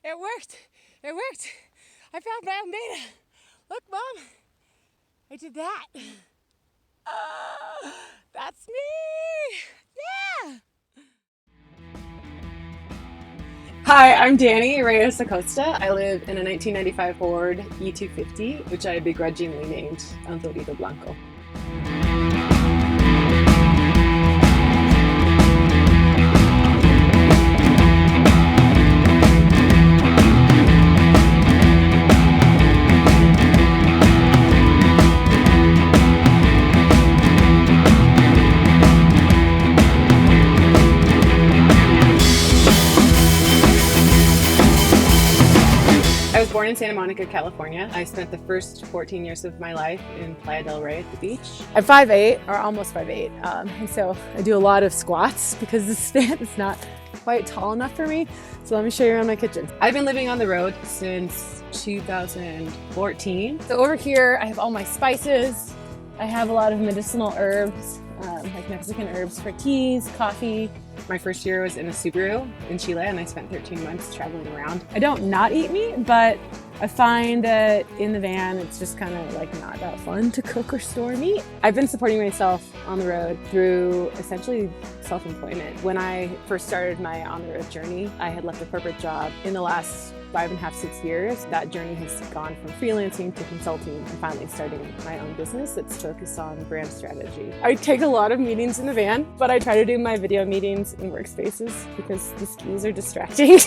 It worked. It worked. I found my own beta. Look, Mom. I did that. That's me. Yeah. Hi, I'm Dani Reyes-Acosta. I live in a 1995 Ford E250, which I begrudgingly named Angelito Blanco. I was born in Santa Monica, California. I spent the first 14 years of my life in Playa del Rey at the beach. I'm 5'8", or almost 5'8", and so I do a lot of squats because this fan is not quite tall enough for me. So let me show you around my kitchen. I've been living on the road since 2014. So over here, I have all my spices. I have a lot of medicinal herbs, like Mexican herbs for teas, coffee. My first year was in a Subaru in Chile, and I spent 13 months traveling around. I don't not eat meat, but I find that in the van, it's just kind of like not that fun to cook or store meat. I've been supporting myself on the road through essentially self-employment. When I first started my on-the-road journey, I had left a corporate job. In the last 5.5, 6 years, that journey has gone from freelancing to consulting and finally starting my own business that's focused on brand strategy. I take a lot of meetings in the van, but I try to do my video meetings in workspaces because the skis are distracting.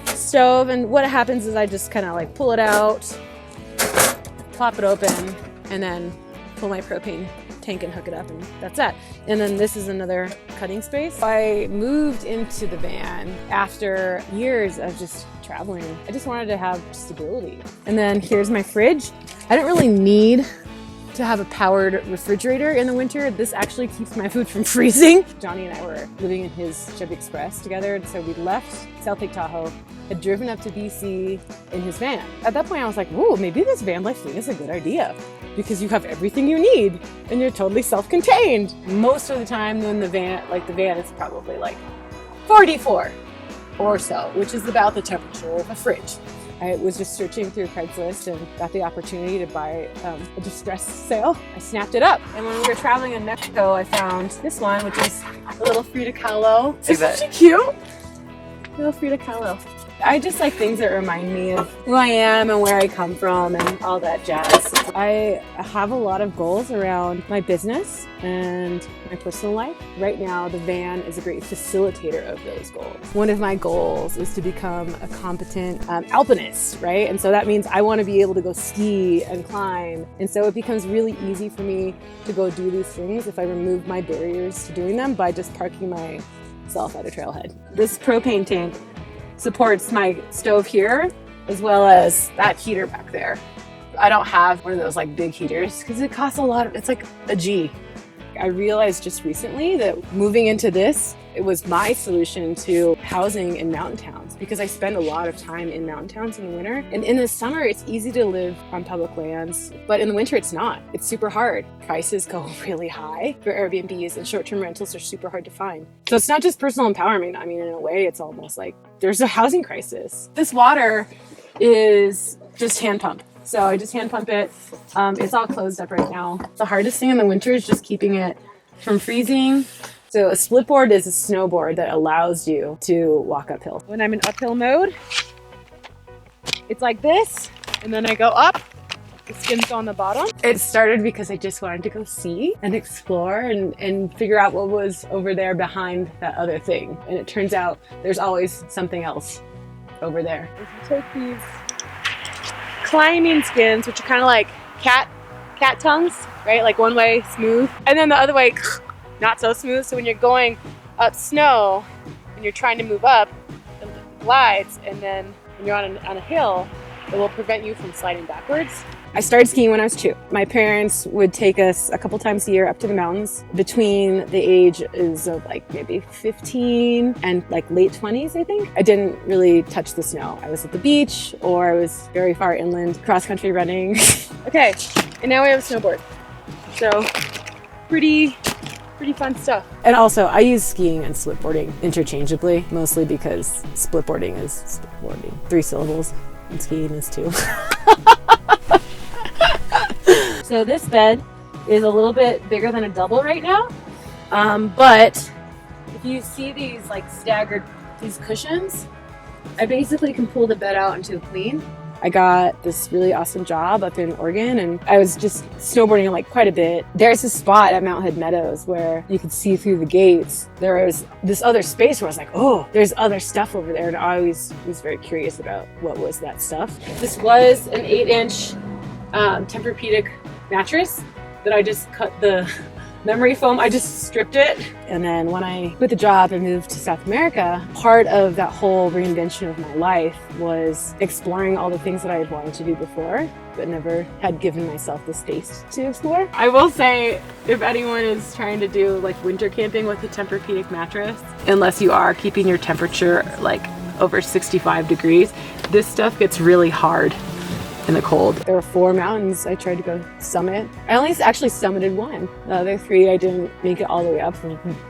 Stove, and what happens is I just kind of like pull it out, pop it open, and then pull my propane tank and hook it up, and that's that. And then this is another cutting space. I moved into the van after years of just traveling. I just wanted to have stability. And then here's my fridge. I don't really need to have a powered refrigerator in the winter. This actually keeps my food from freezing. Johnny and I were living in his Chevy Express together, and so we left South Lake Tahoe, had driven up to BC in his van. At that point I was like, whoa, maybe this van life thing is a good idea because you have everything you need and you're totally self-contained. Most of the time when the van is probably like 44 or so, which is about the temperature of a fridge. I was just searching through Craigslist and got the opportunity to buy a distressed sale. I snapped it up. And when we were traveling in Mexico, I found this one, which is a little Frida Kahlo. Isn't she cute? Little Frida Kahlo. I just like things that remind me of who I am and where I come from and all that jazz. I have a lot of goals around my business and my personal life. Right now, the van is a great facilitator of those goals. One of my goals is to become a competent alpinist, right? And so that means I want to be able to go ski and climb. And so it becomes really easy for me to go do these things if I remove my barriers to doing them by just parking myself at a trailhead. This propane tank supports my stove here as well as that heater back there. I don't have one of those like big heaters because it costs a lot. It's like a G. I realized just recently that moving into this, it was my solution to housing in mountain towns because I spend a lot of time in mountain towns in the winter. And in the summer, it's easy to live on public lands, but in the winter, it's not. It's super hard. Prices go really high for Airbnbs and short-term rentals are super hard to find. So it's not just personal empowerment. I mean, in a way, it's almost like there's a housing crisis. This water is just hand pump. So I just hand pump it. It's all closed up right now. The hardest thing in the winter is just keeping it from freezing. So a splitboard is a snowboard that allows you to walk uphill. When I'm in uphill mode, it's like this, and then I go up, the skin's on the bottom. It started because I just wanted to go see and explore and figure out what was over there behind that other thing. And it turns out there's always something else over there. If you take these climbing skins, which are kind of like cat tongues, right? Like one way smooth, and then the other way not so smooth. So when you're going up snow and you're trying to move up, it glides, and then when you're on a hill, it will prevent you from sliding backwards. I started skiing when I was 2. My parents would take us a couple times a year up to the mountains between the ages of like maybe 15 and like late 20s, I think. I didn't really touch the snow. I was at the beach or I was very far inland, cross-country running. Okay, and now we have a snowboard. So pretty pretty fun stuff. And also, I use skiing and splitboarding interchangeably, mostly because splitboarding is splitboarding. 3 syllables, and skiing is 2. So this bed is a little bit bigger than a double right now, but if you see these like staggered, these cushions, I basically can pull the bed out into a queen. I got this really awesome job up in Oregon, and I was just snowboarding like quite a bit. There's a spot at Mount Hood Meadows where you could see through the gates. There was this other space where I was like, oh, there's other stuff over there. And I always was very curious about what was that stuff. This was an 8-inch Tempur-Pedic mattress that I just cut the memory foam. I just stripped it. And then when I quit the job and moved to South America, part of that whole reinvention of my life was exploring all the things that I had wanted to do before, but never had given myself the space to explore. I will say, if anyone is trying to do like winter camping with a Tempur-Pedic mattress, unless you are keeping your temperature like over 65 degrees, this stuff gets really hard in the cold. There were 4 mountains I tried to go summit. I only actually summited 1. The other 3 I didn't make it all the way up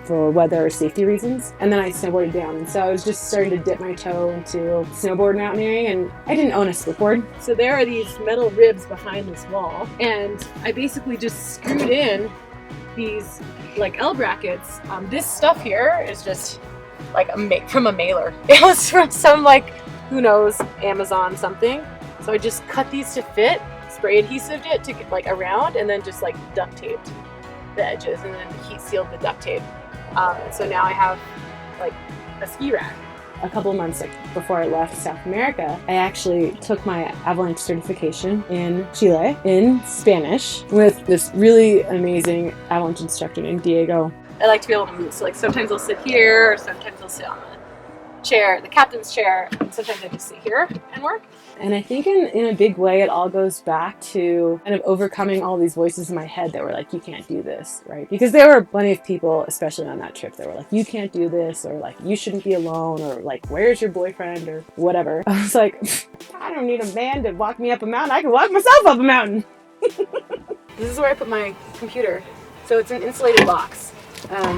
for weather or safety reasons. And then I snowboarded down. And so I was just starting to dip my toe into snowboard mountaineering, and I didn't own a splitboard. So there are these metal ribs behind this wall, and I basically just screwed in these like L brackets. This stuff here is just like from a mailer. It was from some like, who knows, Amazon something. So I just cut these to fit, spray adhesived it to get like around, and then just like duct taped the edges, and then heat sealed the duct tape. So now I have like a ski rack. A couple of months before I left South America, I actually took my avalanche certification in Chile in Spanish with this really amazing avalanche instructor named Diego. I like to be able to move, so like sometimes I'll sit here, or sometimes I'll sit on the chair, the captain's chair, and sometimes I just sit here and work. And I think in a big way, it all goes back to kind of overcoming all these voices in my head that were like, you can't do this, right? Because there were plenty of people, especially on that trip, that were like, you can't do this, or like, you shouldn't be alone, or like, where's your boyfriend, or whatever. I was like, I don't need a man to walk me up a mountain. I can walk myself up a mountain. This is where I put my computer. So it's an insulated box,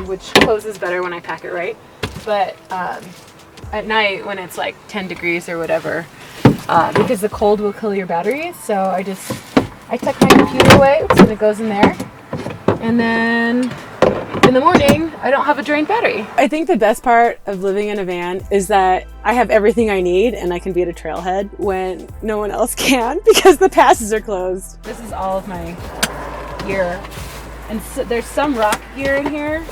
which closes better when I pack it right. But at night when it's like 10 degrees or whatever, because the cold will kill your batteries, so I tuck my computer away, and it goes in there, and then in the morning I don't have a drained battery. I think the best part of living in a van is that I have everything I need, and I can be at a trailhead when no one else can because the passes are closed. This is all of my gear, and so there's some rock gear in here.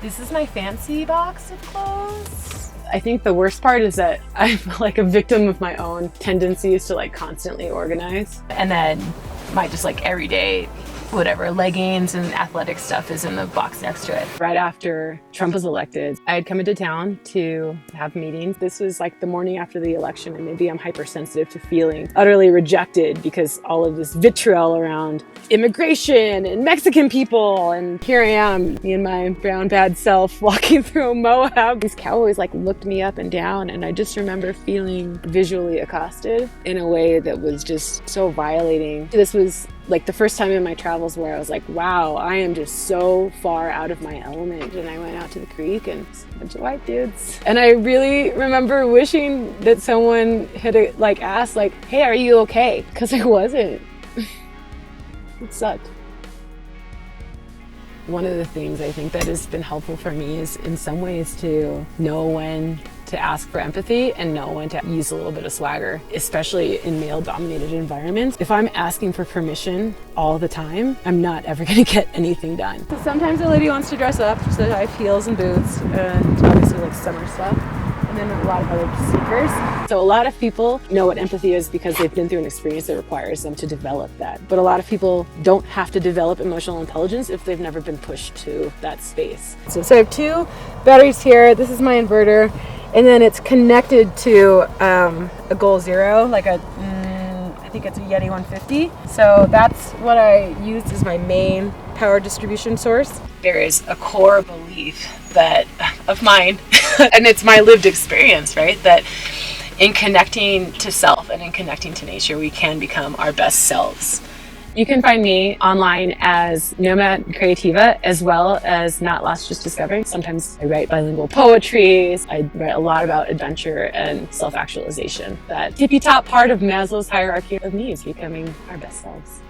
This is my fancy box of clothes. I think the worst part is that I'm like a victim of my own tendencies to like constantly organize. And then my just like everyday whatever leggings and athletic stuff is in the box next to it. Right after Trump was elected, I had come into town to have meetings. This was like the morning after the election, and maybe I'm hypersensitive to feeling utterly rejected because all of this vitriol around immigration and Mexican people. And here I am, me and my brown bad self walking through Moab. These cowboys like looked me up and down, and I just remember feeling visually accosted in a way that was just so violating. This was like the first time in my travels where I was like, wow, I am just so far out of my element. And I went out to the creek, and a bunch of white dudes. And I really remember wishing that someone had like asked like, hey, are you okay? Because I wasn't. It sucked. One of the things I think that has been helpful for me is in some ways to know when to ask for empathy and know when to use a little bit of swagger, especially in male-dominated environments. If I'm asking for permission all the time, I'm not ever gonna get anything done. So sometimes a lady wants to dress up, so I have heels and boots and obviously like summer stuff. And then a lot of other sneakers. So a lot of people know what empathy is because they've been through an experience that requires them to develop that. But a lot of people don't have to develop emotional intelligence if they've never been pushed to that space. So I have 2 batteries here. This is my inverter. And then it's connected to a Goal Zero, like I think it's a Yeti 150. So that's what I used as my main power distribution source. There is a core belief that of mine, and it's my lived experience, right? That in connecting to self and in connecting to nature, we can become our best selves. You can find me online as Nomad Creativa, as well as Not Lost, Just Discovering. Sometimes I write bilingual poetry. I write a lot about adventure and self-actualization. That tippy top part of Maslow's hierarchy of needs, becoming our best selves.